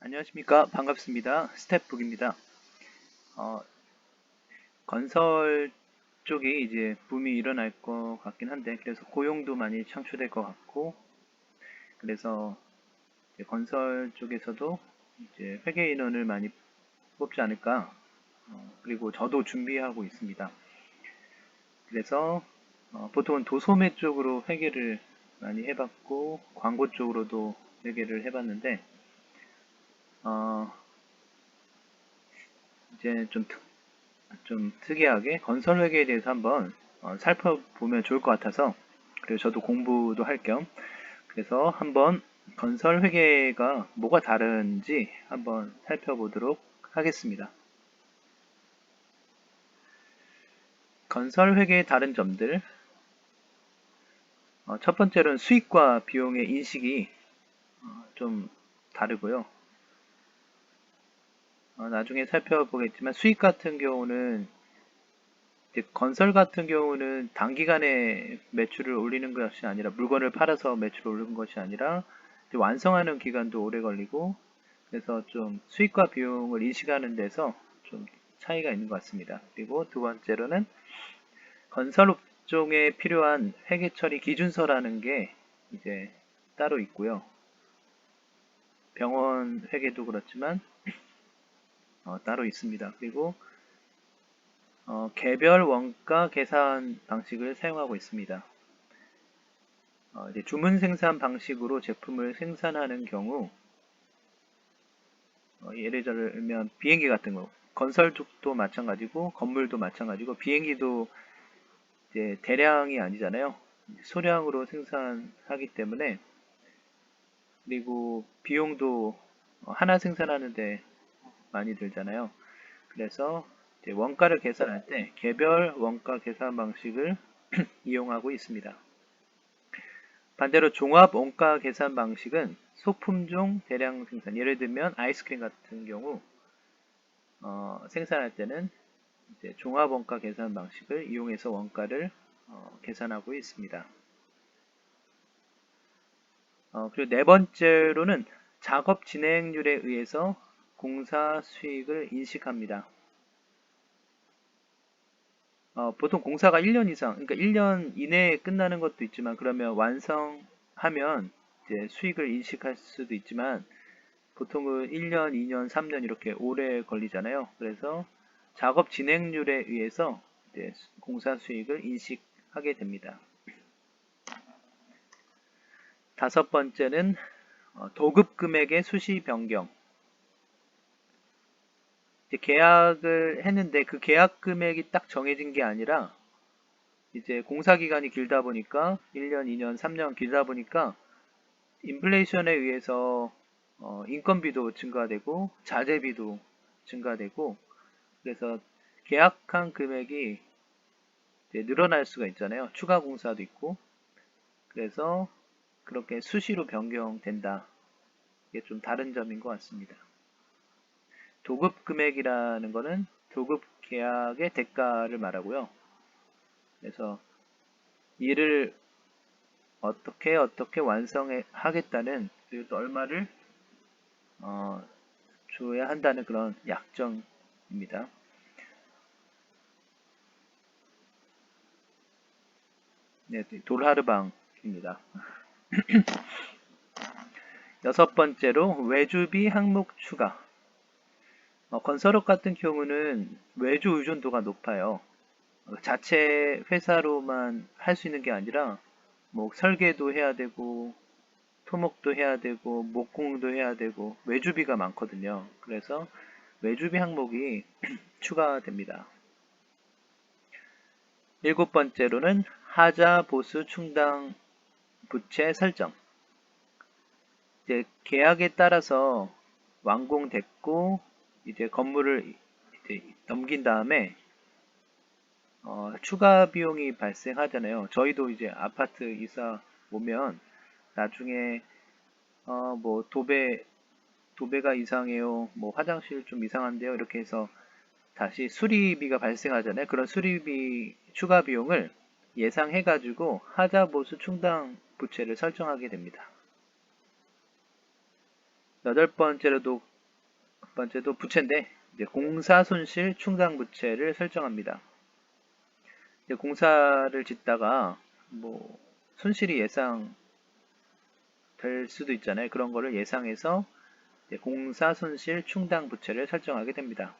안녕하십니까. 반갑습니다. 스텝북입니다. 어, 건설 쪽이 이제 붐이 일어날 것 같긴 한데, 그래서 고용도 많이 창출될 것 같고, 그래서 이제 건설 쪽에서도 이제 회계 인원을 많이 뽑지 않을까. 그리고 저도 준비하고 있습니다. 그래서 보통은 도소매 쪽으로 회계를 많이 해봤고, 광고 쪽으로도 회계를 해봤는데, 어, 이제 좀 특이하게 건설 회계에 대해서 한번 살펴보면 좋을 것 같아서 그리고 저도 공부도 할 겸 그래서 한번 건설 회계가 뭐가 다른지 한번 살펴보도록 하겠습니다. 건설 회계의 다른 점들 첫 번째로는 수익과 비용의 인식이 좀 다르고요. 나중에 살펴보겠지만 수익 같은 경우는 이제 건설 같은 경우는 단기간에 매출을 올리는 것이 아니라 물건을 팔아서 매출을 올리는 것이 아니라 이제 완성하는 기간도 오래 걸리고 그래서 좀 수익과 비용을 인식하는 데서 좀 차이가 있는 것 같습니다. 그리고 두 번째로는 건설 업종에 필요한 회계 처리 기준서라는 게 이제 따로 있고요. 병원 회계도 그렇지만 따로 있습니다. 그리고 개별 원가 계산 방식을 사용하고 있습니다. 이제 주문 생산 방식으로 제품을 생산하는 경우, 예를 들면 비행기 같은 거, 건설 쪽도 마찬가지고, 건물도 마찬가지고, 비행기도 이제 대량이 아니잖아요. 소량으로 생산하기 때문에, 그리고 비용도 하나 생산하는데 많이 들잖아요. 그래서 이제 원가를 계산할 때 개별 원가 계산 방식을 이용하고 있습니다. 반대로 종합 원가 계산 방식은 소품종 대량 생산, 예를 들면 아이스크림 같은 경우 생산할 때는 이제 종합 원가 계산 방식을 이용해서 원가를 계산하고 있습니다. 그리고 네 번째로는 작업 진행률에 의해서 공사 수익을 인식합니다. 보통 공사가 1년 이상, 그러니까 1년 이내에 끝나는 것도 있지만 그러면 완성하면 이제 수익을 인식할 수도 있지만 보통은 1년, 2년, 3년 이렇게 오래 걸리잖아요. 그래서 작업 진행률에 의해서 이제 공사 수익을 인식하게 됩니다. 다섯 번째는 도급 금액의 수시 변경. 이제 계약을 했는데 그 계약 금액이 딱 정해진 게 아니라 이제 공사 기간이 길다 보니까 1년, 2년, 3년 길다 보니까 인플레이션에 의해서 인건비도 증가되고 자재비도 증가되고 그래서 계약한 금액이 이제 늘어날 수가 있잖아요. 추가 공사도 있고 그래서 그렇게 수시로 변경된다. 이게 좀 다른 점인 것 같습니다. 도급 금액이라는 거는 도급 계약의 대가를 말하고요. 그래서 일을 어떻게 완성하겠다는 그리고 또 얼마를 어, 줘야 한다는 그런 약정입니다. 네, 돌하르방입니다. 여섯 번째로 외주비 항목 추가. 건설업 같은 경우는 외주 의존도가 높아요. 자체 회사로만 할 수 있는 게 아니라 뭐 설계도 해야 되고 토목도 해야 되고 목공도 해야 되고 외주비가 많거든요. 그래서 외주비 항목이 추가됩니다. 일곱 번째로는 하자 보수 충당 부채 설정. 이제 계약에 따라서 완공됐고 이제 건물을 이제 넘긴 다음에 추가 비용이 발생하잖아요. 저희도 이제 아파트 이사 오면 나중에 뭐 도배가 이상해요. 뭐 화장실 좀 이상한데요. 이렇게 해서 다시 수리비가 발생하잖아요. 그런 수리비 추가 비용을 예상해가지고 하자 보수 충당 부채를 설정하게 됩니다. 여덟 번째로도 첫 번째도 부채인데 이제 공사 손실 충당 부채를 설정합니다. 이제 공사를 짓다가 뭐 손실이 예상될 수도 있잖아요. 그런 거를 예상해서 이제 공사 손실 충당 부채를 설정하게 됩니다.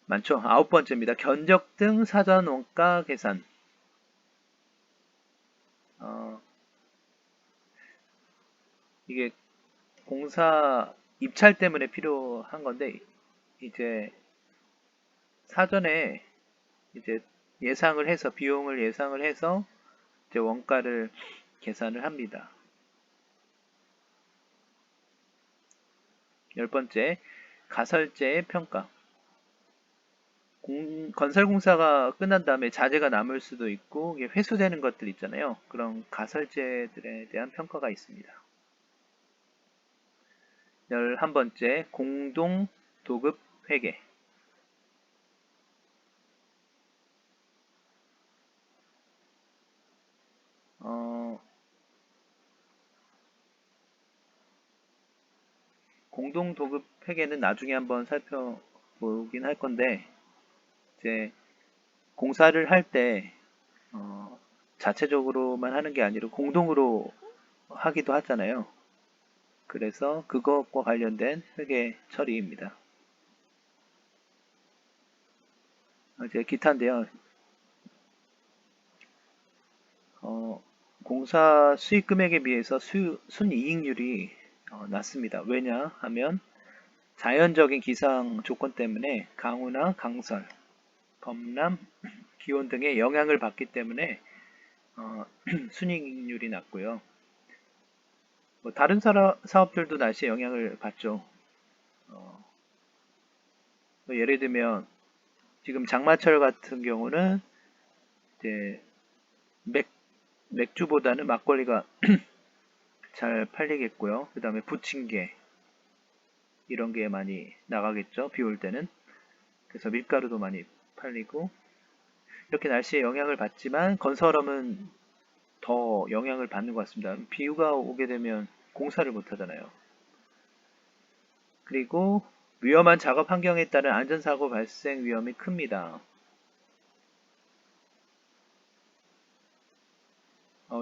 많죠? 아홉 번째입니다. 견적 등 사전 원가 계산. 어, 이게 공사 입찰 때문에 필요한 건데 이제 사전에 이제 예상을 해서 비용을 예상을 해서 이제 원가를 계산을 합니다. 열 번째, 가설제의 평가. 건설 공사가 끝난 다음에 자재가 남을 수도 있고 이게 회수되는 것들 있잖아요. 그런 가설제들에 대한 평가가 있습니다. 11번째, 공동 도급 회계. 공동 도급 회계는 나중에 한번 살펴보긴 할 건데 이제 공사를 할 때 자체적으로만 하는 게 아니라 공동으로 하기도 하잖아요. 그래서 그것과 관련된 회계 처리입니다. 이제 기타인데요. 공사 수익 금액에 비해서 순이익률이 낮습니다. 왜냐 하면 자연적인 기상 조건 때문에 강우나 강설, 범람, 기온 등의 영향을 받기 때문에 순이익률이 낮고요. 뭐 다른 사업들도 날씨에 영향을 받죠. 뭐 예를 들면 지금 장마철 같은 경우는 이제 맥주보다는 막걸리가 잘 팔리겠고요. 그 다음에 부침개 이런 게 많이 나가겠죠. 비 올 때는. 그래서 밀가루도 많이 팔리고 이렇게 날씨에 영향을 받지만 건설업은 더 영향을 받는 것 같습니다. 비가 오게 되면 공사를 못 하잖아요. 그리고 위험한 작업 환경에 따른 안전사고 발생 위험이 큽니다.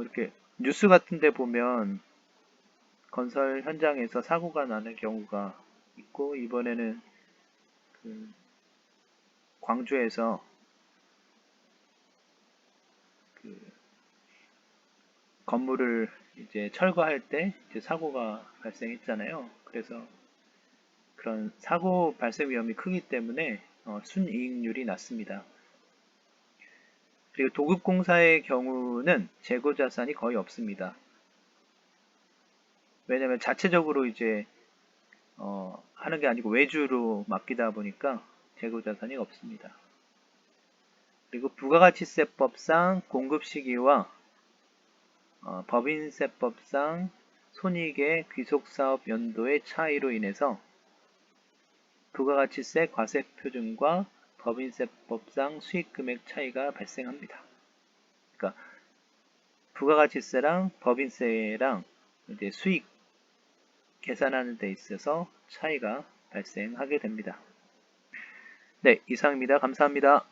이렇게 뉴스 같은 데 보면 건설 현장에서 사고가 나는 경우가 있고 이번에는 그 광주에서 그 건물을 이제 철거할 때 이제 사고가 발생했잖아요. 그래서 그런 사고 발생 위험이 크기 때문에 순이익률이 낮습니다. 그리고 도급공사의 경우는 재고 자산이 거의 없습니다. 왜냐하면 자체적으로 이제 하는 게 아니고 외주로 맡기다 보니까 재고 자산이 없습니다. 그리고 부가가치세법상 공급 시기와 법인세법상 손익의 귀속사업 연도의 차이로 인해서 부가가치세 과세표준과 법인세법상 수익금액 차이가 발생합니다. 그러니까 부가가치세랑 법인세랑 이제 수익 계산하는 데 있어서 차이가 발생하게 됩니다. 네, 이상입니다. 감사합니다.